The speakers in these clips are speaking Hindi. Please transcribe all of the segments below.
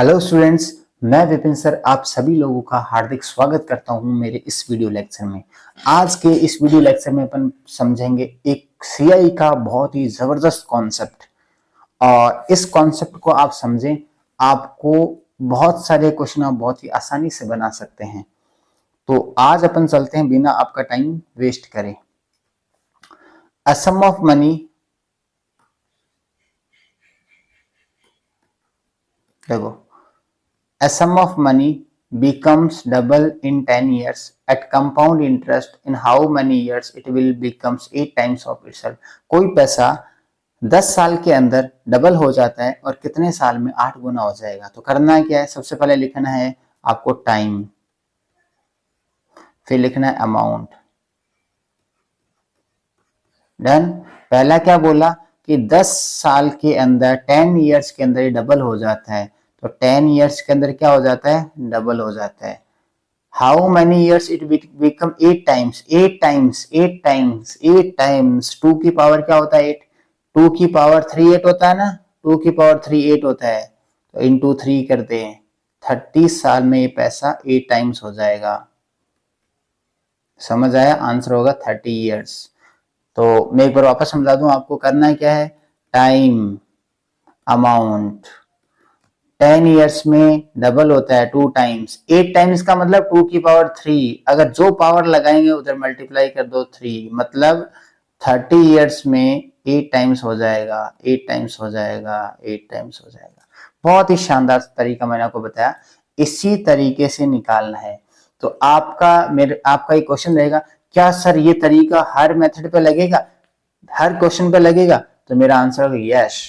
हेलो स्टूडेंट्स, मैं विपिन सर आप सभी लोगों का हार्दिक स्वागत करता हूं मेरे इस वीडियो लेक्चर में। आज के इस वीडियो लेक्चर में अपन समझेंगे एक सीआई का बहुत ही जबरदस्त कॉन्सेप्ट। और इस कॉन्सेप्ट को आप समझें, आपको बहुत सारे क्वेश्चन आप बहुत ही आसानी से बना सकते हैं। तो आज अपन चलते हैं बिना आपका टाइम वेस्ट करें। अ सम ऑफ मनी, देखो, a sum of money becomes double in 10 years at compound interest. In how many years it will becomes 8 times of itself? कोई पैसा 10 साल के अंदर डबल हो जाता है और कितने साल में 8 गुना हो जाएगा। तो करना है क्या है, सबसे पहले लिखना है आपको टाइम, फिर लिखना है अमाउंट। डन। पहला क्या बोला कि 10 साल के अंदर 10 इयर्स के अंदर डबल हो जाता है। तो 10 इयर्स के अंदर क्या हो जाता है, डबल हो जाता है। How many years it become 8 times, 8 times, 8 times, 8 times। 2 की पावर क्या होता है 8, 2 की पावर 3 8 होता है ना, 2 की पावर 3 8 होता है। तो इंटू 3 करते हैं, 30 साल में ये पैसा 8 टाइम्स हो जाएगा। समझ आया, आंसर होगा 30 इयर्स। तो मैं एक बार वापस समझा दूं आपको, करना क्या है, टाइम, अमाउंट। 10 इयर्स में डबल होता है 2 टाइम्स, 8 टाइम्स का मतलब 2 की पावर 3। अगर जो पावर लगाएंगे उधर मल्टीप्लाई कर दो 3, मतलब 30 इयर्स में 8 टाइम्स हो जाएगा, 8 टाइम्स हो जाएगा, 8 टाइम्स हो जाएगा। बहुत ही शानदार तरीका मैंने आपको बताया, इसी तरीके से निकालना है। तो आपका एक क्वेश्चन रहेगा, क्या सर ये तरीका हर मेथड पे लगेगा, हर क्वेश्चन पे लगेगा? तो मेरा आंसर होगा यस।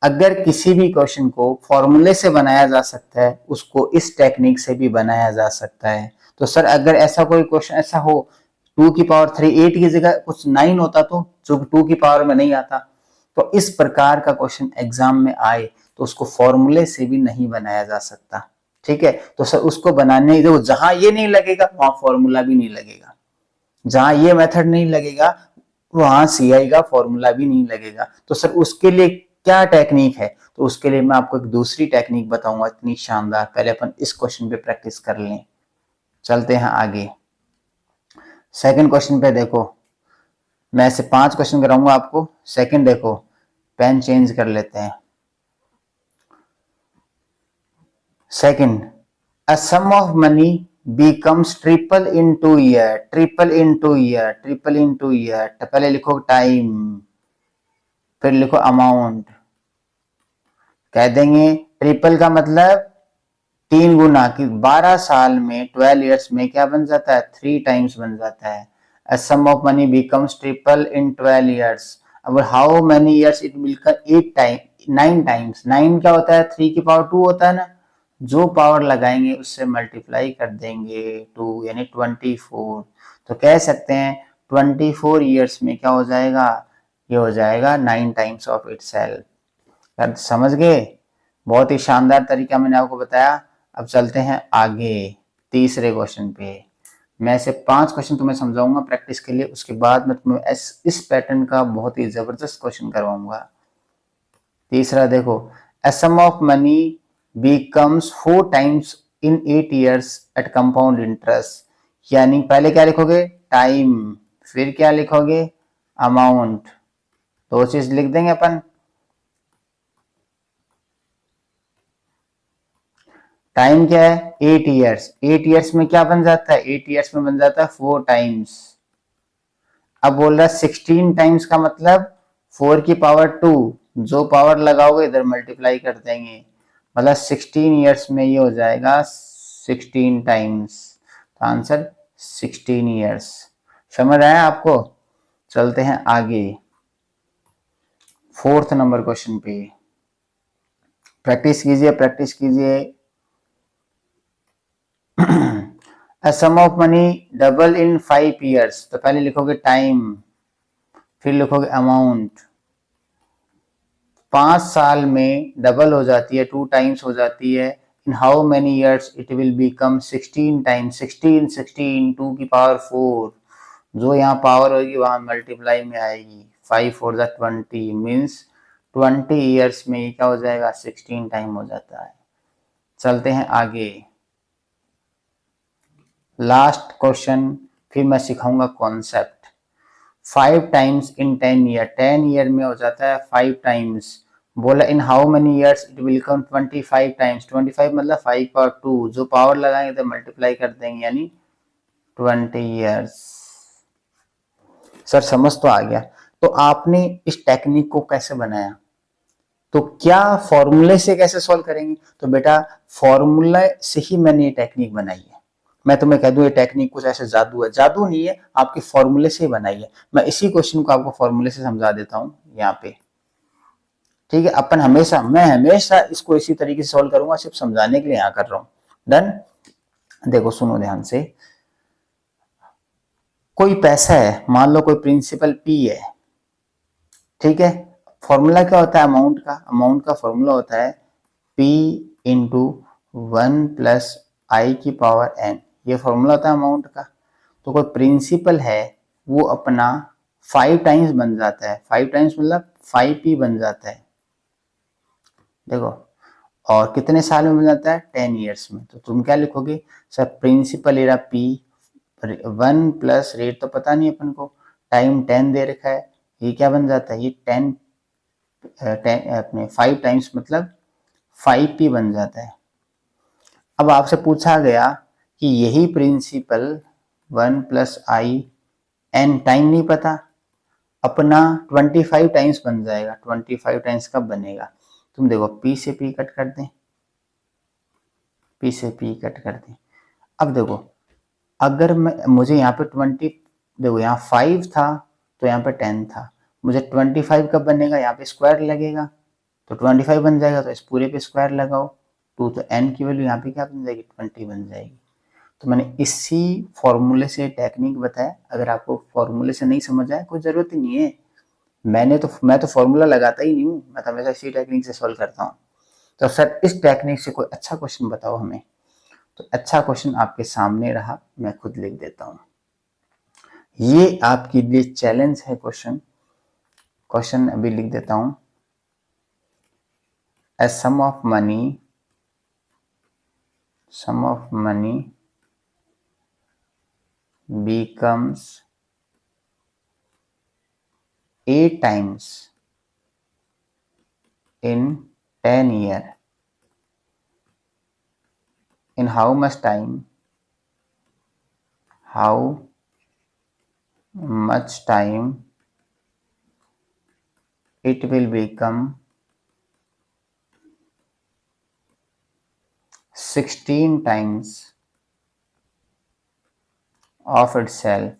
अगर किसी भी क्वेश्चन को फॉर्मूले से बनाया जा सकता है, उसको इस टेक्निक से भी बनाया जा सकता है। तो सर अगर ऐसा कोई क्वेश्चन ऐसा हो, 2 की पावर 3 8 की जगह कुछ 9 होता, तो जो 2 की पावर में नहीं आता, तो इस प्रकार का क्वेश्चन एग्जाम में आए तो उसको फॉर्मूले से भी नहीं बनाया जा सकता। ठीक है, तो सर उसको बनाने जो जहां ये नहीं लगेगा वहां फॉर्मूला भी नहीं लगेगा, जहां ये मेथड नहीं लगेगा वहां सीआई का फॉर्मूला भी नहीं लगेगा। तो सर उसके लिए क्या टेक्निक है? तो उसके लिए मैं आपको एक दूसरी टेक्निक बताऊंगा, इतनी शानदार। पहले अपन इस क्वेश्चन पे प्रैक्टिस कर लें, चलते हैं आगे। सेकंड क्वेश्चन पे देखो, मैं ऐसे 5 क्वेश्चन कराऊंगा आपको। सेकंड देखो, पेन चेंज कर लेते हैं। Second, a sum of money becomes triple in 2 year, triple in 2 year, triple in 2 year। तो पहले लिखो टाइम, फिर लिखो अमाउंट। कह देंगे ट्रिपल का मतलब 3 गुना, कि 12 साल में 12 इयर्स में क्या बन जाता है, 3 टाइम्स बन जाता है। A sum of money becomes triple in 12 years। अब how many years it will become 8 time, 9 times. 9 क्या होता है, 3 की पावर 2 होता है ना, जो पावर लगाएंगे उससे मल्टीप्लाई कर देंगे 2, यानी 24। तो कह सकते हैं 24 इयर्स में क्या हो जाएगा, ये हो जाएगा 9 टाइम्स ऑफ इटसेल्फ। समझ गए? बहुत ही शानदार तरीका मैंने आपको बताया। अब चलते हैं आगे तीसरे क्वेश्चन पे। मैं से 5 क्वेश्चन तुम्हें समझाऊंगा प्रैक्टिस के लिए, उसके बाद मैं तुम्हें इस पैटर्न का बहुत ही जबरदस्त क्वेश्चन करवाऊंगा। तीसरा देखो, a sum of money becomes 4 times in 8 years at compound interest। यानी पहले क्या लिखोगे, टाइम, फिर क्या लिखोगे, अमाउंट। दो चीज लिख देंगे अपन। टाइम क्या है, 8 इयर्स, 8 इयर्स में क्या बन जाता है, 8 इयर्स में बन जाता है 4 टाइम्स। अब बोल रहा है 16 टाइम्स का मतलब 4 की पावर 2, जो पावर लगाओगे इधर मल्टीप्लाई कर देंगे, मतलब 16 इयर्स में ये हो जाएगा 16 टाइम्स। तो आंसर 16 इयर्स। समझ आया आपको? चलते हैं आगे फोर्थ नंबर क्वेश्चन पे। प्रैक्टिस कीजिए, प्रैक्टिस कीजिए। A sum of money double in 5 years। तो पहले लिखोगे टाइम, फिर लिखोगे अमाउंट। 5 साल में डबल हो जाती है, 2 टाइम्स हो जाती है। In how many years it will become 16 times, 16 16 2 की पावर 4, जो यहाँ पावर होगी वहां मल्टीप्लाई में आएगी। 5 4 द 20 मीन्स 20 ईयर्स में ये क्या हो जाएगा, 16 टाइम हो जाता है। चलते हैं आगे, लास्ट क्वेश्चन, फिर मैं सिखाऊंगा concept. 5 times in 10 year, 10 year में हो जाता है 5 टाइम्स। बोला in how many years it will come 25 times, 25 मतलब 5 पावर 2, जो पावर लगाएंगे तो मल्टीप्लाई कर देंगे, यानी 20 ईयर्स। सर समझ तो आ गया। तो आपने इस टेक्निक को कैसे बनाया, तो क्या फॉर्मूले से कैसे सॉल्व करेंगे, तो बेटा फॉर्मूला से ही मैंने ये टेक्निक बनाई है। मैं तुम्हें कह दूं ये टेक्निक कुछ ऐसे जादू है, जादू नहीं है, आपके फॉर्मूले से ही बनाई है। मैं इसी क्वेश्चन को आपको फॉर्मूले से समझा देता हूं यहाँ पे, ठीक है। मैं हमेशा इसको इसी तरीके से सॉल्व करूंगा, सिर्फ समझाने के लिए यहाँ कर रहा हूँ। डन। देखो सुनो ध्यान से, कोई पैसा है, मान लो कोई प्रिंसिपल पी है, ठीक है। फॉर्मूला क्या होता है अमाउंट का, अमाउंट का फॉर्मूला होता है P इंटू 1 प्लस आई की पावर n, ये फॉर्मूला होता है अमाउंट का। तो कोई प्रिंसिपल है वो अपना 5 टाइम्स बन जाता है, 5 टाइम्स मतलब 5p बन जाता है, देखो। और कितने साल में बन जाता है, 10 ईयर्स में। तो तुम क्या लिखोगे, सर प्रिंसिपल एरा p, 1 प्लस रेट तो पता नहीं अपन को, टाइम 10 दे रखा है, ये क्या बन जाता है, ये 10 अपने 5 टाइम्स मतलब 5p बन जाता है। अब आपसे पूछा गया कि यही principal 1 plus I N, time नहीं पता, अपना 25 टाइम्स बन जाएगा। 25 टाइम्स कब बनेगा, तुम देखो p से p कट कर दें, p से p कट कर दें। अब देखो अगर मुझे यहाँ पे 20, देखो यहाँ 5 था तो यहाँ पे 10 था, मुझे 25 कब बनेगा, यहाँ पे स्क्वायर लगेगा तो 25 बन जाएगा, तो इस पूरे पे स्क्वायर लगाओ 2, तो n की वैल्यू यहाँ पे क्या बन जाएगी, 20 बन जाएगी। तो मैंने इसी फॉर्मूले से टेक्निक बताया। अगर आपको फॉर्मूले से नहीं समझ आया कोई जरूरत ही नहीं है, मैं तो फॉर्मूला लगाता ही नहीं हूँ, मैं तो हमेशा इसी टेक्निक से सॉल्व करता हूँ। तो सर इस टेक्निक से कोई अच्छा क्वेश्चन बताओ हमें, तो अच्छा क्वेश्चन आपके सामने रहा, मैं खुद लिख देता हूँ। ये आपके लिए चैलेंज है, क्वेश्चन अभी लिख देता हूँ। A sum of money becomes 8 times in 10 years. In how much time? How much time it will become 16 times of itself?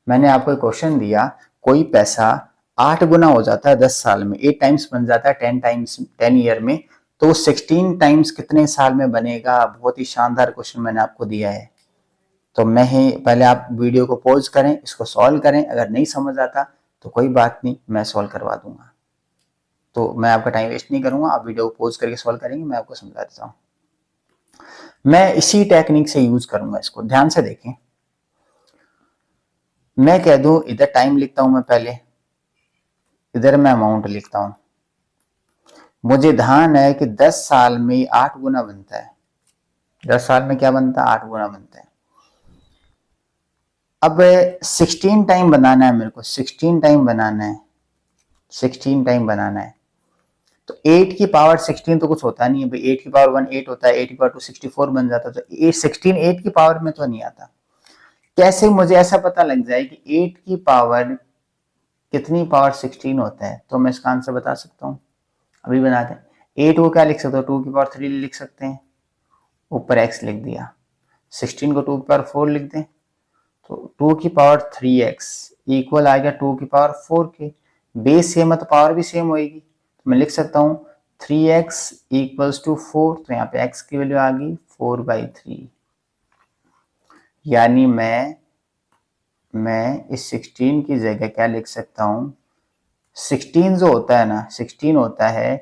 मैंने आपको एक क्वेश्चन दिया, कोई पैसा 8 गुना हो जाता है 10 साल में, 8 टाइम्स बन जाता है 10 टाइम्स 10 ईयर में, तो 16 टाइम्स कितने साल में बनेगा। बहुत ही शानदार क्वेश्चन मैंने आपको दिया है। तो मैं ही पहले आप वीडियो को पॉज करें, इसको सॉल्व करें, अगर नहीं समझ आता तो कोई बात नहीं, मैं सॉल्व करवा दूंगा। तो मैं आपका टाइम वेस्ट नहीं करूंगा, आप वीडियो को पॉज करके सॉल्व करेंगे, मैं आपको समझा देता हूँ। मैं इसी टेक्निक से यूज करूंगा, इसको ध्यान से देखें। मैं कह दूं इधर टाइम लिखता हूं मैं पहले, इधर मैं अमाउंट लिखता हूं। मुझे ध्यान है कि 10 साल में 8 गुना बनता है, 10 साल में क्या बनता है, 8 गुना बनता है। अब 16 टाइम बनाना है मेरे को, 16 टाइम बनाना है, 16 टाइम बनाना है। तो 8 की पावर 16 तो कुछ होता नहीं है भाई, 8 की पावर 1 8 होता है, 8 की पावर 2 64 बन जाता है, तो 16 8 की पावर में तो नहीं आता। कैसे मुझे ऐसा पता लग जाए कि 8 की पावर कितनी पावर 16 होता है, तो मैं इसका आंसर बता सकता हूँ, अभी बनाते हैं। 8 को क्या लिख सकते हो, 2 की पावर 3 लिख सकते हैं, ऊपर x लिख दिया। 16 को 2 की पावर 4 लिख दें, तो 2 की पावर 3x इक्वल आ गया 2 की पावर 4 के। बेस सेम है तो पावर भी सेम होगी, तो मैं लिख सकता हूँ 3x इक्वल्स टू 4, तो यहाँ पे x की वैल्यू आ गई 4/3। यानी मैं इस 16 की जगह क्या लिख सकता हूँ, 16 जो होता है ना, 16 होता है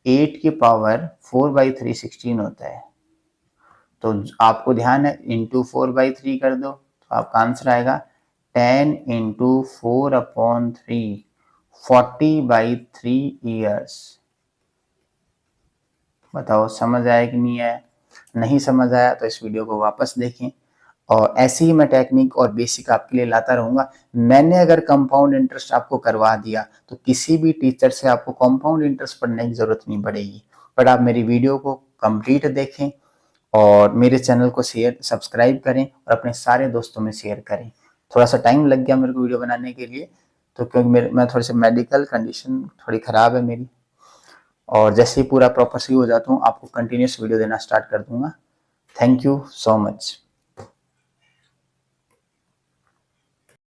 8 की पावर 4/3 16 होता है। तो आपको ध्यान है इंटू 4/3 कर दो, तो आपका आंसर आएगा 10 इंटू 4/3, 40/3 ईयर्स। बताओ समझ आया कि नहीं आया? नहीं समझ आया तो इस वीडियो को वापस देखें, और ऐसे ही मैं टेक्निक और बेसिक आपके लिए लाता रहूँगा। मैंने अगर कंपाउंड इंटरेस्ट आपको करवा दिया तो किसी भी टीचर से आपको कंपाउंड इंटरेस्ट पढ़ने की ज़रूरत नहीं पड़ेगी। बट आप मेरी वीडियो को कंप्लीट देखें और मेरे चैनल को सब्सक्राइब करें और अपने सारे दोस्तों में शेयर करें। थोड़ा सा टाइम लग गया मेरे को वीडियो बनाने के लिए, तो क्योंकि मैं थोड़ी सी मेडिकल कंडीशन थोड़ी ख़राब है मेरी, और जैसे ही पूरा प्रॉपर सही हो जाता हूँ आपको कंटिन्यूस वीडियो देना स्टार्ट कर दूंगा। Thank you so much.